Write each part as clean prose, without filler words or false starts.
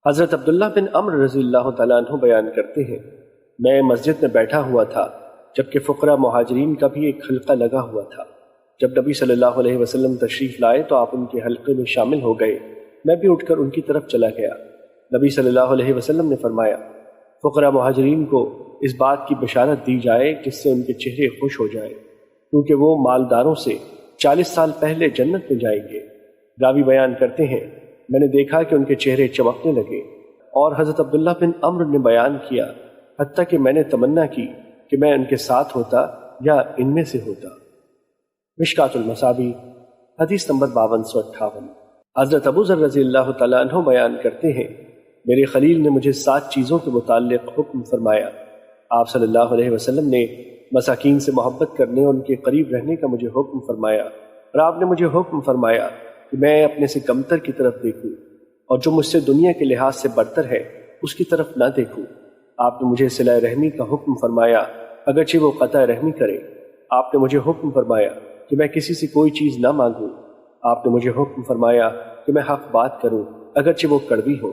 حضرت عبداللہ بن عمرو رضی اللہ تعالیٰ عنہ بیان کرتے ہیں، میں مسجد میں بیٹھا ہوا تھا جبکہ فقراء مہاجرین کا بھی ایک حلقہ لگا ہوا تھا۔ جب نبی صلی اللہ علیہ وسلم تشریف لائے تو آپ ان کے حلقے میں شامل ہو گئے۔ میں بھی اٹھ کر ان کی طرف چلا گیا۔ نبی صلی اللہ علیہ وسلم نے فرمایا، فقراء مہاجرین کو اس بات کی بشارت دی جائے جس سے ان کے چہرے خوش ہو جائیں، کیونکہ وہ مالداروں سے 40 سال پہلے جنت میں جائیں گے۔ راوی بیان کرتے ہیں، میں نے دیکھا کہ ان کے چہرے چمکنے لگے، اور حضرت عبداللہ بن عمرو نے بیان کیا، حتیٰ کہ میں نے تمنا کی کہ میں ان کے ساتھ ہوتا یا ان میں سے ہوتا۔ مشکات المصابیح حدیث نمبر 5258۔ حضرت ابو ذر رضی اللہ تعالیٰ عنہ بیان کرتے ہیں، میرے خلیل نے مجھے 7 چیزوں کے متعلق حکم فرمایا۔ آپ صلی اللہ علیہ وسلم نے مساکین سے محبت کرنے اور ان کے قریب رہنے کا مجھے حکم فرمایا، اور آپ نے مجھے حکم فرمایا کہ میں اپنے سے کمتر کی طرف دیکھوں، اور جو مجھ سے دنیا کے لحاظ سے برتر ہے اس کی طرف نہ دیکھوں۔ آپ نے مجھے صلہ رحمی کا حکم فرمایا اگرچہ وہ قطع رحمی کرے۔ آپ نے مجھے حکم فرمایا کہ میں کسی سے کوئی چیز نہ مانگوں۔ آپ نے مجھے حکم فرمایا کہ میں حق بات کروں اگرچہ وہ کڑوی ہو۔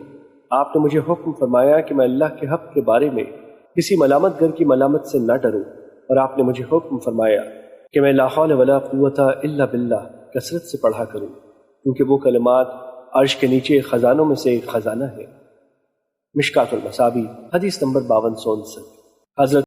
آپ نے مجھے حکم فرمایا کہ میں اللہ کے حق کے بارے میں کسی ملامت گر کی ملامت سے نہ ڈروں، اور آپ نے مجھے حکم فرمایا کہ میں لا حول ولا قوت الا باللہ کثرت سے پڑھا کروں، کیونکہ وہ کلمات عرش کے نیچے خزانوں میں سے ایک خزانہ ہے۔ مشکات المصابیح حدیث نمبر 5259۔ حضرت